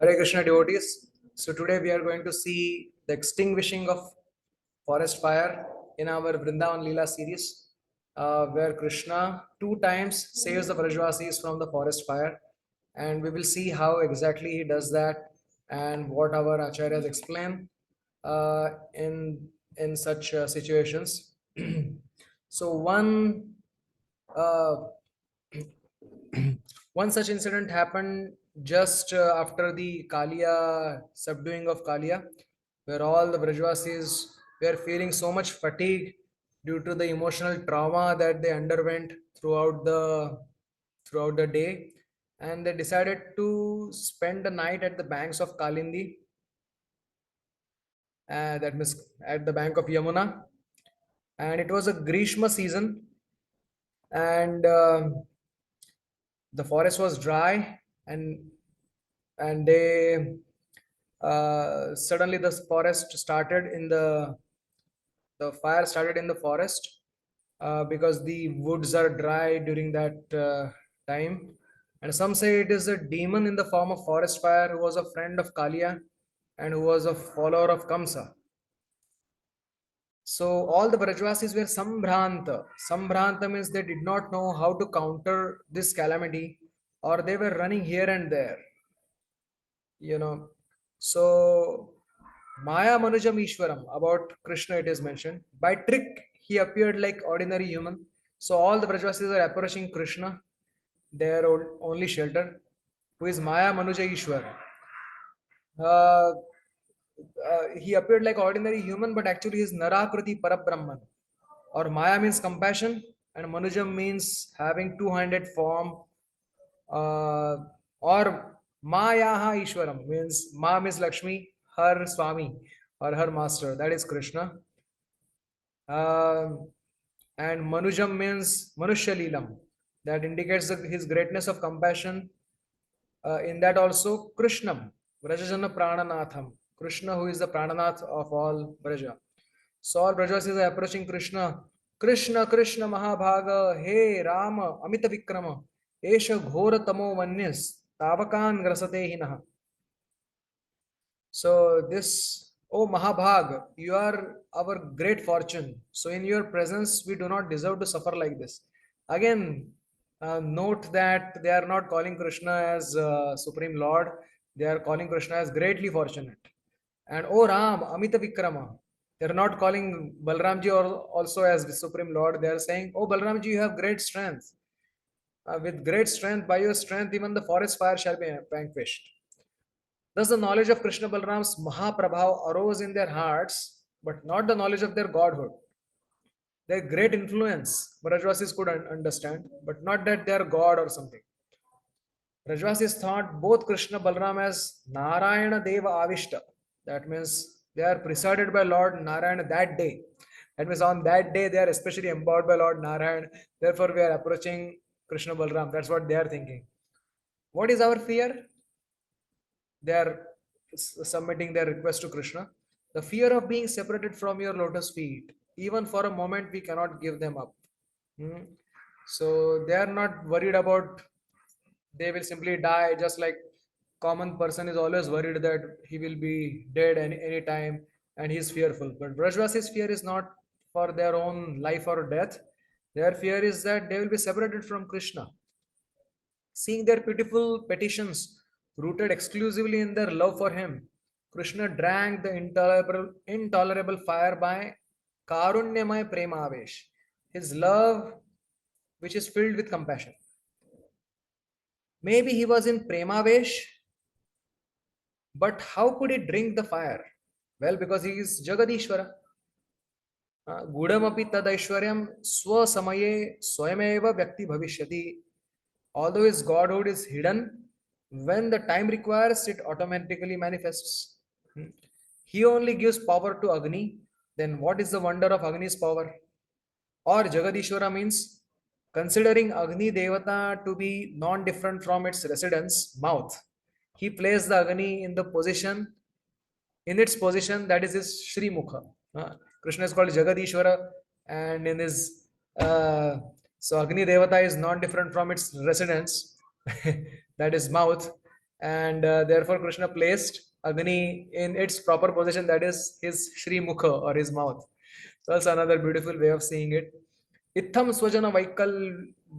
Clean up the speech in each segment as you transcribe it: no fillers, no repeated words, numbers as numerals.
Hare Krishna devotees. So today we are going to see the extinguishing of forest fire in our Vrindavan Lila series, where Krishna two times saves the Vrajvasis from the forest fire, and we will see how exactly he does that and what our acharyas explain in such situations. So uh, one such incident happened just after the Kalia subduing of Kalia, where all the Brajvasis were feeling so much fatigue due to the emotional trauma that they underwent throughout the day, and they decided to spend the night at the banks of Kalindi, that means at the bank of Yamuna, and it was a Grishma season, and the forest was dry, and they suddenly the fire started in the forest because the woods are dry during that time, and some say it is a demon in the form of forest fire who was a friend of Kalia and who was a follower of Kamsa. So all the Brajvasis were Sambhranta. Sambhranta means they did not know how to counter this calamity, or they were running here and there, you know. So Maya Manujam Ishwaram, about Krishna it is mentioned. By trick, he appeared like ordinary human. So all the Brajvasis are approaching Krishna, their only shelter, who is Maya Manuja Ishwar. Uh, he appeared like ordinary human, but actually he is Narakriti Parabrahman. Or Maya means compassion, and Manujam means having two-handed form. Uh, or Mayaha Ishwaram means Ma means Lakshmi, her Swami or her master. That is Krishna. Um, and Manujam means Manushya Leelam. That indicates his greatness of compassion. In that also Krishnam, Vrajajana Prananatham. Krishna, who is the Prananath of all Braja. So all Brajas is approaching Krishna. Krishna, Krishna Mahabhaga, Hey Rama, Amita Vikrama, Esha Ghora Tamo Manyas, Tavakan Grasate Hinaha. So this, oh Mahabhag, you are our great fortune. So in your presence, we do not deserve to suffer like this. Again, note that they are not calling Krishna as Supreme Lord. They are calling Krishna as greatly fortunate. And oh Ram, Amita Vikrama. They are not calling Balramji also as the Supreme Lord. They are saying, oh Balramji, you have great strength. With great strength, by your strength, even the forest fire shall be vanquished. Thus, the knowledge of Krishna Balram's Mahaprabhav arose in their hearts, but not the knowledge of their godhood. Their great influence, Rajvasis could understand, but not that they are God or something. Rajvasis thought both Krishna Balram as Narayana Deva Avishta. That means they are presided by Lord Narayana that day. That means on that day they are especially empowered by Lord Narayana. Therefore, we are approaching Krishna Balram. That's what they are thinking. What is our fear? They are submitting their request to Krishna. The fear of being separated from your lotus feet, even for a moment, we cannot give them up. Hmm. So they are not worried about they will simply die, just like common person is always worried that he will be dead any time, and he is fearful. But Brajvasi's fear is not for their own life or death. Their fear is that they will be separated from Krishna. Seeing their pitiful petitions rooted exclusively in their love for him, Krishna drank the intolerable fire by Karunyamay Premavesh, his love which is filled with compassion. Maybe he was in Premavesh, but how could he drink the fire? Well, because he is Jagadishwara. Gudamapi tadaishwaryam swasamaye swayameva vyakti bhavishyati. Although his godhood is hidden, when the time requires, it automatically manifests. He only gives power to Agni. Then what is the wonder of Agni's power? Or Jagadishwara means considering Agni Devata to be non-different from its residence, mouth. He placed the Agni in its position, that is his Shri Mukha. Krishna is called Jagadishwara, and in his so Agni Devata is non-different from its residence, that is mouth, and therefore Krishna placed Agni in its proper position, that is his Shri Mukha or his mouth. So that's another beautiful way of seeing it. Itham swajana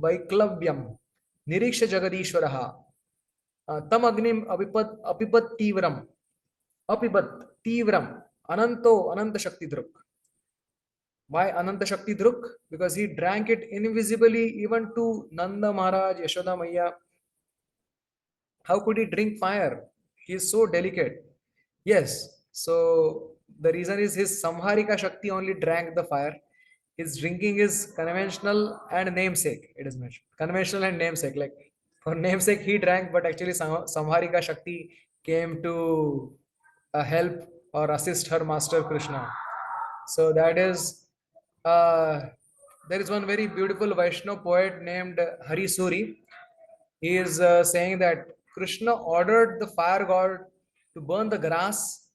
vaiklavyam niriksha jagadishwaraha tam agnim apipat tivram ananto ananta shakti druk. Why Ananta Shakti Druk? Because he drank it invisibly even to Nanda Maharaj, Yashoda Maya. How could he drink fire? He is so delicate. Yes. So the reason is his Samharika Shakti only drank the fire. His drinking is conventional and namesake. It is mentioned. Conventional and namesake. Like for namesake he drank, but actually Samharika Shakti came to help or assist her master Krishna. So that is there is one very beautiful Vaishnava poet named Hari Suri. He is saying that Krishna ordered the fire god to burn the grass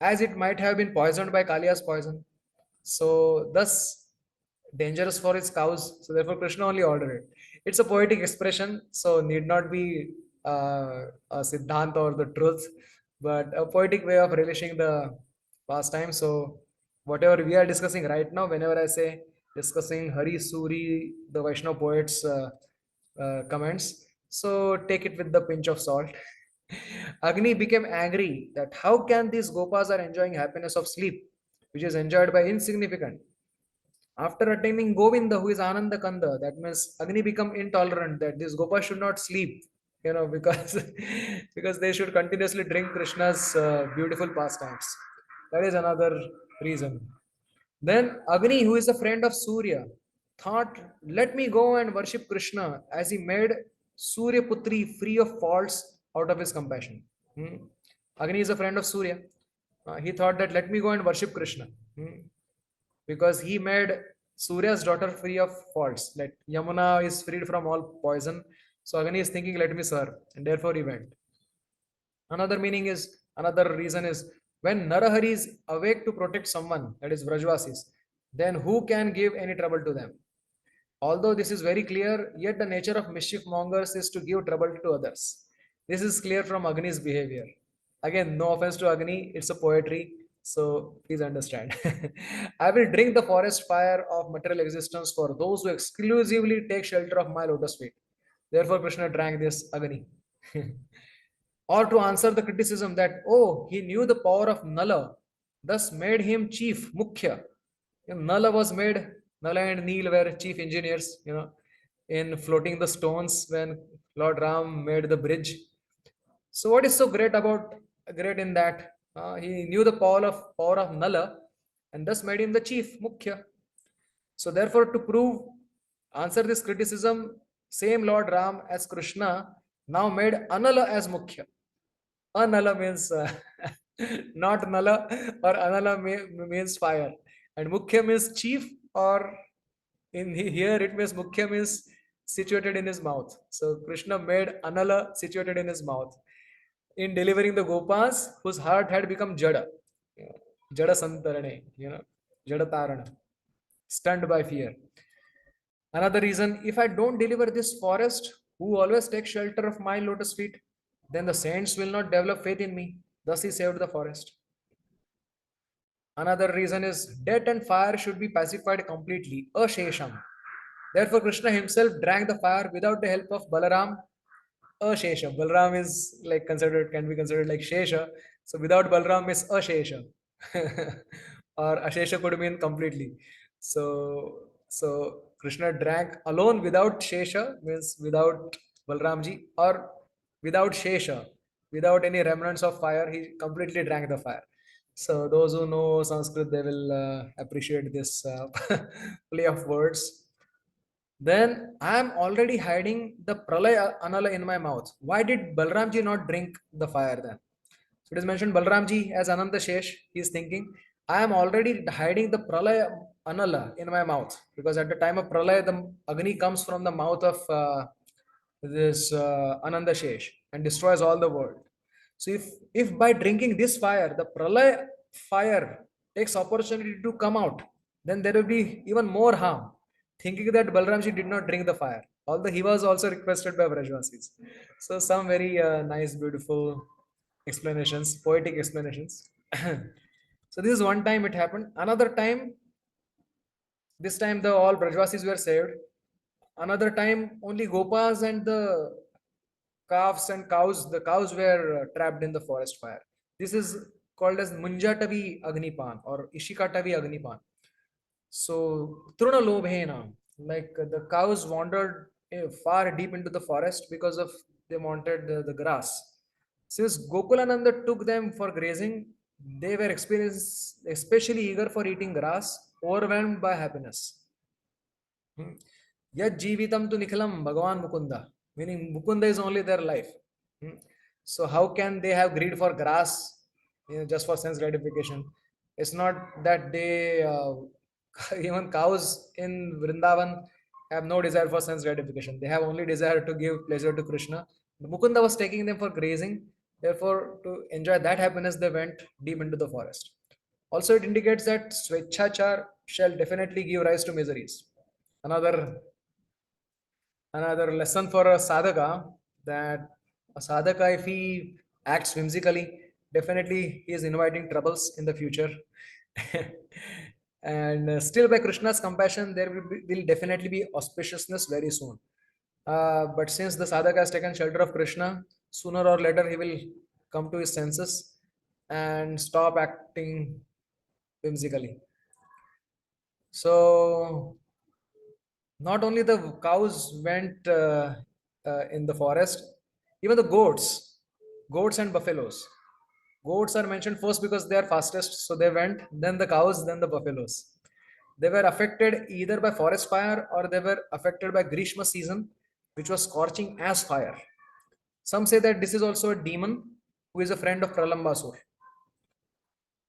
as it might have been poisoned by Kaliya's poison. So, thus dangerous for his cows. So, therefore, Krishna only ordered it. It's a poetic expression, so need not be a Siddhanta or the truth, but a poetic way of relishing the pastime. So, whatever we are discussing right now, whenever I say discussing Hari Suri, the Vaishnava poet's comments, so take it with the pinch of salt. Agni became angry that how can these gopas are enjoying happiness of sleep, which is enjoyed by insignificant. After attaining Govinda, who is Ananda Kanda, that means Agni become intolerant that these gopas should not sleep, because because they should continuously drink Krishna's beautiful pastimes. That is another reason. Then Agni, who is a friend of Surya, thought, let me go and worship Krishna as he made Surya Putri free of faults out of his compassion. Hmm. Agni is a friend of Surya. He thought that let me go and worship Krishna. Because he made Surya's daughter free of faults. Like Yamuna is freed from all poison. So Agni is thinking, let me serve. And therefore he went. Another reason is when Narahari is awake to protect someone, that is Vrajvasis, then who can give any trouble to them? Although this is very clear, yet the nature of mischief mongers is to give trouble to others. This is clear from Agni's behavior. Again, no offense to Agni, it's a poetry, so please understand. I will drink the forest fire of material existence for those who exclusively take shelter of my lotus feet. Therefore, Krishna drank this Agni. Or to answer the criticism that, oh, he knew the power of Nala, thus made him chief, Mukhya. Nala was made, Nala and Neel were chief engineers, in floating the stones when Lord Ram made the bridge. So what is so great in that? He knew the power of Nala and thus made him the chief, Mukhya. So therefore, to answer this criticism, same Lord Ram as Krishna now made Anala as Mukhya. Anala means not Nala, or Anala means fire, and Mukhya means chief, or in here it means Mukhya means situated in his mouth. So Krishna made Anala situated in his mouth in delivering the Gopas whose heart had become Jada, Jada Santarane, Jada Tarana, stunned by fear. Another reason, if I don't deliver this forest, who always takes shelter of my lotus feet, then the saints will not develop faith in me. Thus he saved the forest. Another reason is death and fire should be pacified completely. Ashesham. Therefore, Krishna himself drank the fire without the help of Balaram. Ashesha. Balaram is can be considered like Shesha. So without Balaram is Ashesha. Or Ashesha could mean completely. So Krishna drank alone without Shesha, means without Balramji, or without Shesha, without any remnants of fire, he completely drank the fire. So those who know Sanskrit, they will appreciate this play of words. Then I am already hiding the pralaya anala in my mouth. Why did Balramji not drink the fire then? So it is mentioned Balramji as Ananta Shesh. He is thinking, I am already hiding the pralaya anala in my mouth, because at the time of pralaya, the Agni comes from the mouth of this Ananda Shesh and destroys all the world. So if by drinking this fire, the pralaya fire takes opportunity to come out, then there will be even more harm. Thinking that Balramji did not drink the fire. Although he was also requested by Vrajvasis. So some very nice, beautiful explanations, poetic explanations. So this is one time it happened. Another time, this time the all Brajvasis were saved. Another time, only Gopas and the calves and cows, the cows were trapped in the forest fire. This is called as Munjatavi Agnipan or Ishikatavi Agnipan. So Truna Lobhena, like the cows wandered far deep into the forest because of they wanted the grass. Since Gokulananda took them for grazing, they were especially eager for eating grass, overwhelmed by happiness. Hmm. Yat Jeevitam tu Nikhilam Bhagavan Mukunda, meaning Mukunda is only their life. Hmm. So how can they have greed for grass, just for sense gratification? It's not that they even cows in Vrindavan have no desire for sense gratification. They have only desire to give pleasure to Krishna. Mukunda was taking them for grazing. Therefore, to enjoy that happiness, they went deep into the forest. Also, it indicates that Swechachar shall definitely give rise to miseries. Another another lesson for a sadhaka, that a sadhaka, if he acts whimsically, definitely he is inviting troubles in the future. And still by Krishna's compassion there will definitely be auspiciousness very soon. But since the sadhaka has taken shelter of Krishna, sooner or later he will come to his senses and stop acting whimsically. So not only the cows went in the forest, even the goats and buffaloes. Goats are mentioned first because they are fastest, so they went, then the cows, then the buffaloes. They were affected either by forest fire or they were affected by Grishma season, which was scorching as fire. Some say that this is also a demon who is a friend of Pralambasur.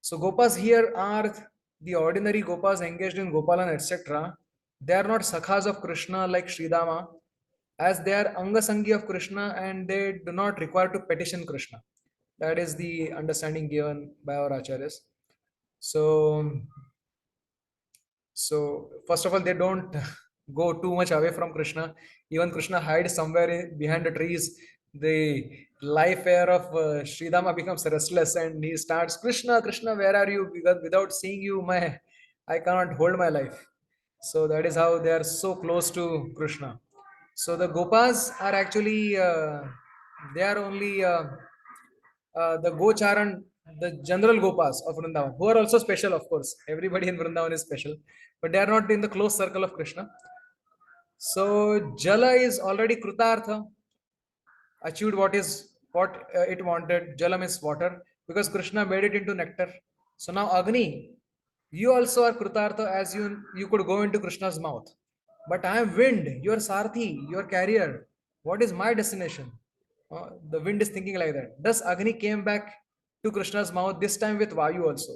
So Gopas here are the ordinary Gopas engaged in Gopalan, etc. They are not Sakhas of Krishna like Sridama, as they are Angasangi of Krishna and they do not require to petition Krishna. That is the understanding given by our acharyas. So so first of all, they don't go too much away from Krishna. Even Krishna hides somewhere behind the trees. The life air of Sridama becomes restless, and he starts, Krishna, Krishna, where are you? Because without seeing you, I cannot hold my life. So that is how they are so close to Krishna. So the Gopas are actually they are only the Gocharan, the general Gopas of Vrindavan, who are also special, of course. Everybody in Vrindavan is special, but they are not in the close circle of Krishna. So Jala is already Krutartha, achieved what it wanted. Jala means water, because Krishna made it into nectar. So now Agni, you also are Krutartha, as you could go into Krishna's mouth. But I am wind, your Sarthi, your carrier. What is my destination? The wind is thinking like that. Thus Agni came back to Krishna's mouth, this time with Vayu also.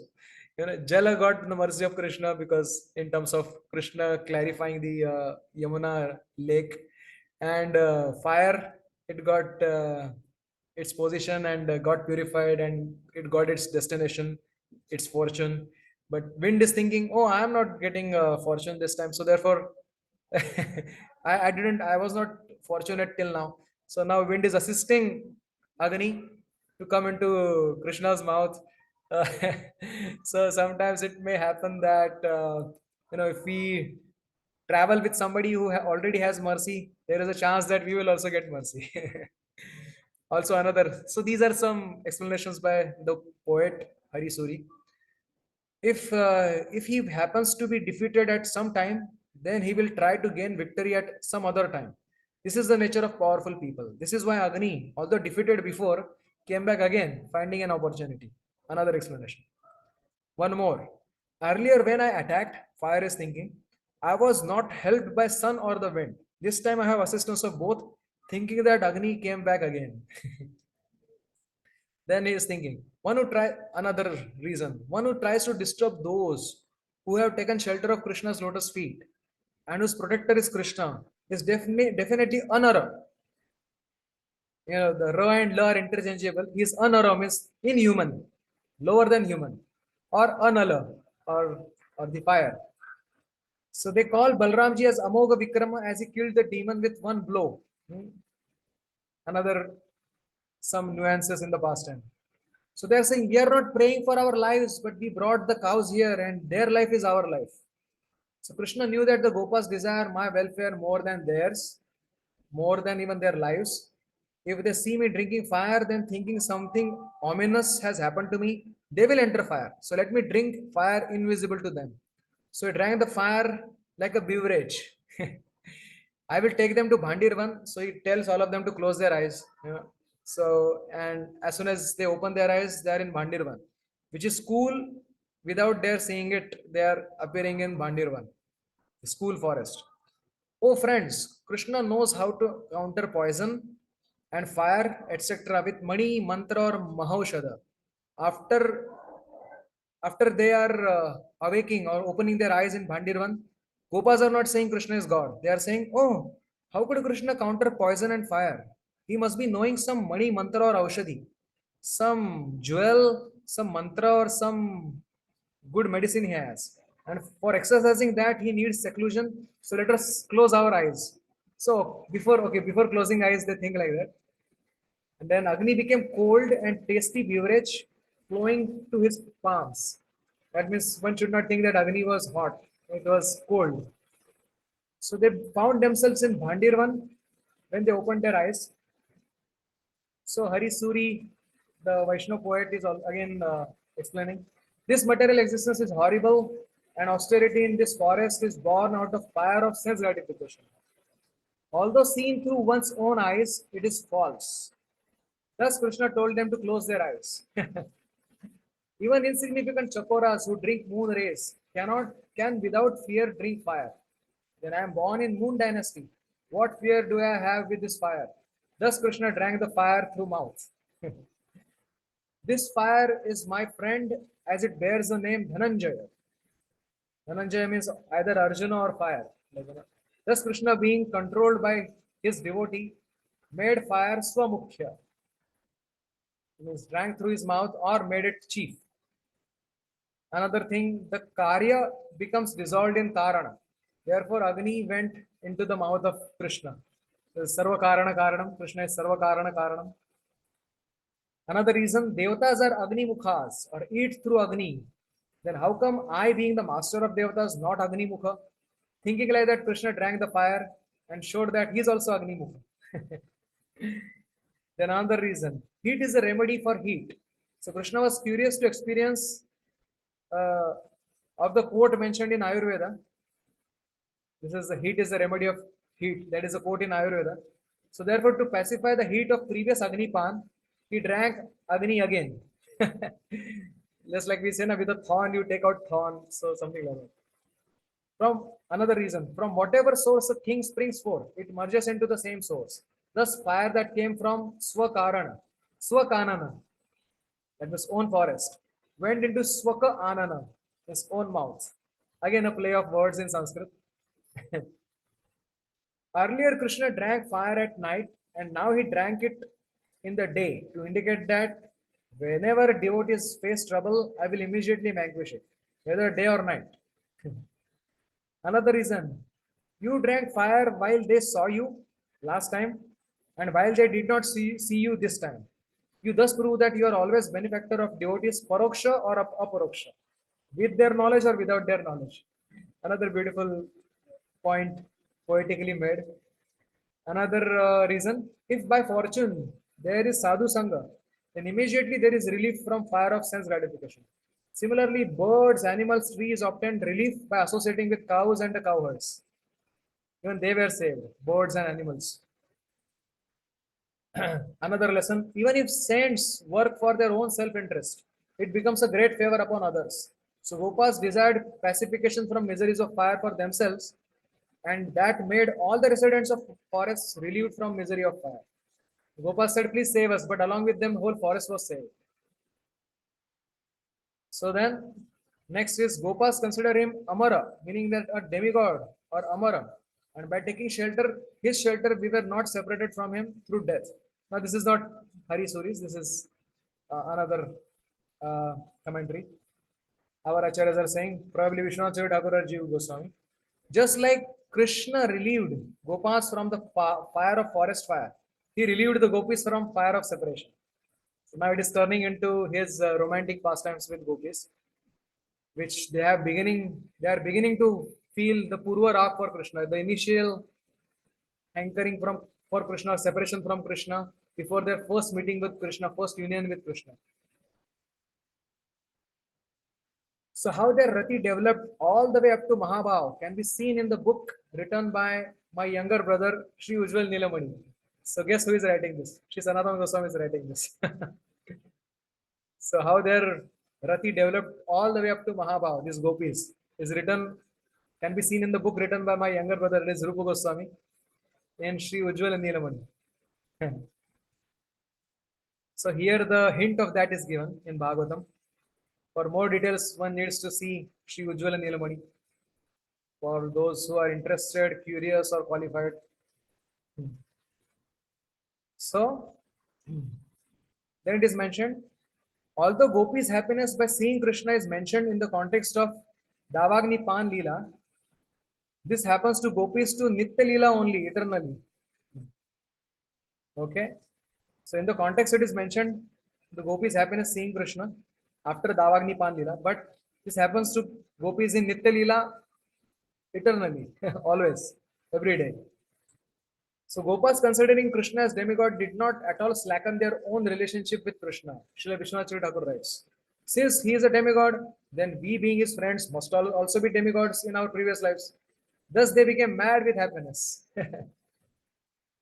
Jala got the mercy of Krishna because in terms of Krishna clarifying the Yamuna lake, and fire, it got its position and got purified and it got its destination, its fortune. But wind is thinking, oh, I am not getting fortune this time, so therefore I was not fortunate till now. So now wind is assisting Agni to come into Krishna's mouth. Uh, so sometimes it may happen that if we travel with somebody who already has mercy, there is a chance that we will also get mercy. Also another. So these are some explanations by the poet Hari Suri. If he happens to be defeated at some time, then he will try to gain victory at some other time. This is the nature of powerful people. This is why Agni, although defeated before, came back again, finding an opportunity. Another explanation. One more. Earlier, when I attacked, fire is thinking, I was not helped by sun or the wind. This time I have assistance of both, thinking that Agni came back again. Then he is thinking, one who tries to disturb those who have taken shelter of Krishna's lotus feet and whose protector is Krishna is definitely Anara. The Ra and La are interchangeable. He is Anara, means inhuman, lower than human, or Anala, or the fire. So they call Balramji as Amoga Vikrama as he killed the demon with one blow. Hmm. Another some nuances in the past time. So they're saying we are not praying for our lives, but we brought the cows here and their life is our life. So Krishna knew that the Gopas desire my welfare more than theirs, more than even their lives. If they see me drinking fire, then thinking something ominous has happened to me, they will enter fire. So let me drink fire invisible to them. So he drank the fire like a beverage. I will take them to Bhandirvan. So he tells all of them to close their eyes. So, and as soon as they open their eyes, they are in Bhandirvan, which is school. Without their seeing it, they are appearing in Bhandirvan, the school forest. Oh, friends, Krishna knows how to counter poison and fire, etc. with Mani, Mantra, or Mahaushadha. After after they are awaking or opening their eyes in Bhandirvan, Gopas are not saying Krishna is God. They are saying, oh, how could Krishna counter poison and fire? He must be knowing some Mani, Mantra, or Aushadhi, some jewel, some mantra, or some good medicine he has. And for exercising that, he needs seclusion. So let us close our eyes. So before closing eyes, they think like that. And then Agni became cold and tasty beverage flowing to his palms. That means one should not think that Agni was hot. It was cold. So they found themselves in Bhandirvan when they opened their eyes. So Hari Suri, the Vaishnav poet, is again explaining this material existence is horrible, and austerity in this forest is born out of fire of sense gratification. Although seen through one's own eyes, it is false. Thus, Krishna told them to close their eyes. Even insignificant chakoras who drink moon rays can without fear drink fire. Then I am born in moon dynasty. What fear do I have with this fire? Thus Krishna drank the fire through mouth. This fire is my friend as it bears the name Dhananjaya. Dhananjaya means either Arjuna or fire. Thus Krishna being controlled by his devotee made fire Swamukhya. Means drank through his mouth or made it chief. Another thing, the Karya becomes dissolved in Karana. Therefore, Agni went into the mouth of Krishna. Sarva Karana Karanam. Krishna is Sarva Karana Karanam. Another reason, Devatas are Agni Mukhas or eat through Agni. Then how come I, being the master of Devatas, not Agni Mukha? Thinking like that, Krishna drank the fire and showed that he is also Agni Mukha. Then another reason, heat is a remedy for heat. So Krishna was curious to experience uh, of the quote mentioned in Ayurveda. This is the heat is the remedy of heat. That is a quote in Ayurveda. So therefore, to pacify the heat of previous Agni Pan, he drank Agni again. Just like we say, na, with a thorn, you take out thorn. So something like that. From another reason, from whatever source a thing springs forth, it merges into the same source. Thus, fire that came from Swakarana, Swakanana, that was own forest, went into Swaka Anana, his own mouth. Again, a play of words in Sanskrit. Earlier, Krishna drank fire at night, and now he drank it in the day to indicate that whenever devotees face trouble, I will immediately vanquish it, whether day or night. Another reason, you drank fire while they saw you last time, and while they did not see you this time. You thus prove that you are always benefactor of devotees, paroksha or aparoksha, with their knowledge or without their knowledge. Another beautiful point poetically made. Another reason, if by fortune there is sadhu sangha, then immediately there is relief from fire of sense gratification. Similarly, birds, animals, trees obtained relief by associating with cows and the cowherds. Even they were saved, birds and animals. Another lesson, even if saints work for their own self-interest, it becomes a great favor upon others. So Gopas desired pacification from miseries of fire for themselves, and that made all the residents of forests relieved from misery of fire. Gopas said, please save us, but along with them, whole forest was saved. So then, next is Gopas consider him Amara, meaning that a demigod or Amara. And by taking shelter, his shelter, we were not separated from him through death. Now, this is not Hari Suris, this is another commentary. Our acharyas are saying, probably Vishwanath Chavi Thakur or Jiva Goswami. Just like Krishna relieved Gopas from the fire of forest fire, he relieved the gopis from fire of separation. So now it is turning into his romantic pastimes with gopis, which they are beginning to feel the Purva Rag for Krishna, the initial hankering from for Krishna, separation from Krishna before their first meeting with Krishna, first union with Krishna. So how their rati developed all the way up to Mahabhav can be seen in the book written by my younger brother, Sri Ujjwal Nilamani. So guess who is writing this? Sri Sanatana Goswami is writing this. So how their rati developed all the way up to Mahabhav, these gopis, is written, can be seen in the book written by my younger brother, that is Rupa Goswami, and Sri Ujjwal Nilamani. So here the hint of that is given in Bhagavatam. For more details, one needs to see Sri Ujjwala Nilamani. For those who are interested, curious, or qualified. So, then it is mentioned, although Gopi's happiness by seeing Krishna is mentioned in the context of Davagni Pan Lila, this happens to Gopis to Nitya Lila only, eternally. Okay? So, in the context, it is mentioned the Gopis' happiness seeing Krishna after Davagni Pan Lila, but this happens to Gopis in Nitya Lila eternally, always, every day. So Gopas considering Krishna as demigod did not at all slacken their own relationship with Krishna. Srila Vishwanath Chakravarti Thakur writes, since he is a demigod, then we being his friends must also be demigods in our previous lives. Thus they became mad with happiness.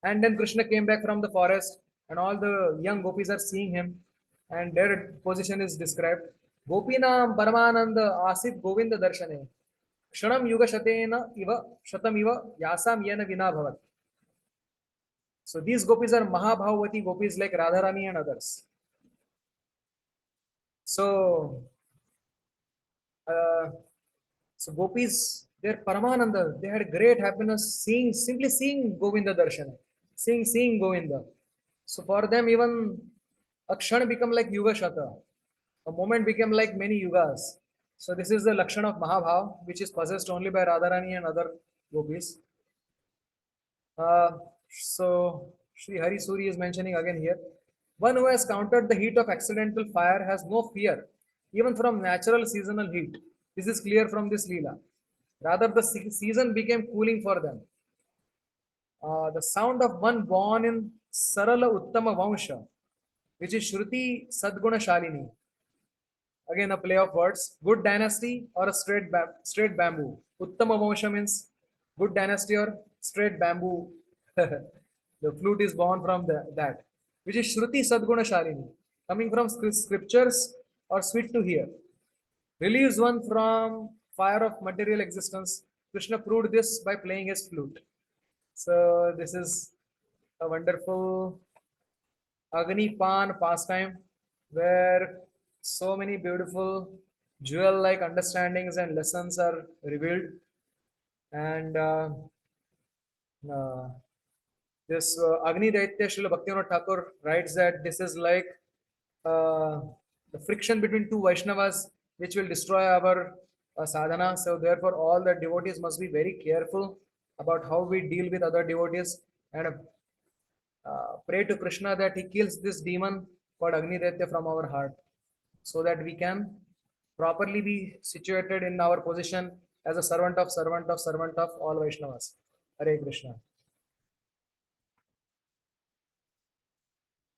And then Krishna came back from the forest and all the young gopis are seeing him and their position is described. Gopinam Paramananda Asit Govinda Darshane. Kshanam Yuga Shatena Iva Shatam Iva Yasam Yena Vina Bhavat. So these gopis are Mahabhavati gopis like Radharani and others. So, uh, so gopis, their Paramananda, they had great happiness simply seeing Govinda Darshana, seeing Govinda. So for them, even a Kshan become like Yuga Shata. A moment became like many yugas. So this is the Lakshan of Mahabhav, which is possessed only by Radharani and other gopis. So Sri Hari Suri is mentioning again here. One who has countered the heat of accidental fire has no fear, even from natural seasonal heat. This is clear from this Leela. Rather, the season became cooling for them. The sound of one born in Sarala Uttama Vansha, which is Shruti Sadguna Shalini. Again, a play of words. Good dynasty or a straight bamboo. Uttama Vansha means good dynasty or straight bamboo. The flute is born from that, which is Shruti Sadguna Shalini, coming from scriptures or sweet to hear. Relieves one from fire of material existence. Krishna proved this by playing his flute. So this is a wonderful Agni Pan pastime where so many beautiful jewel-like understandings and lessons are revealed. And uh, this Agni Daitya Srila Bhaktivinoda Thakur writes that this is like uh, the friction between two Vaishnavas which will destroy our sadhana. So therefore all the devotees must be very careful about how we deal with other devotees and pray to Krishna that he kills this demon called Agni Daitya from our heart so that we can properly be situated in our position as a servant of all Vaishnavas. Hare Krishna.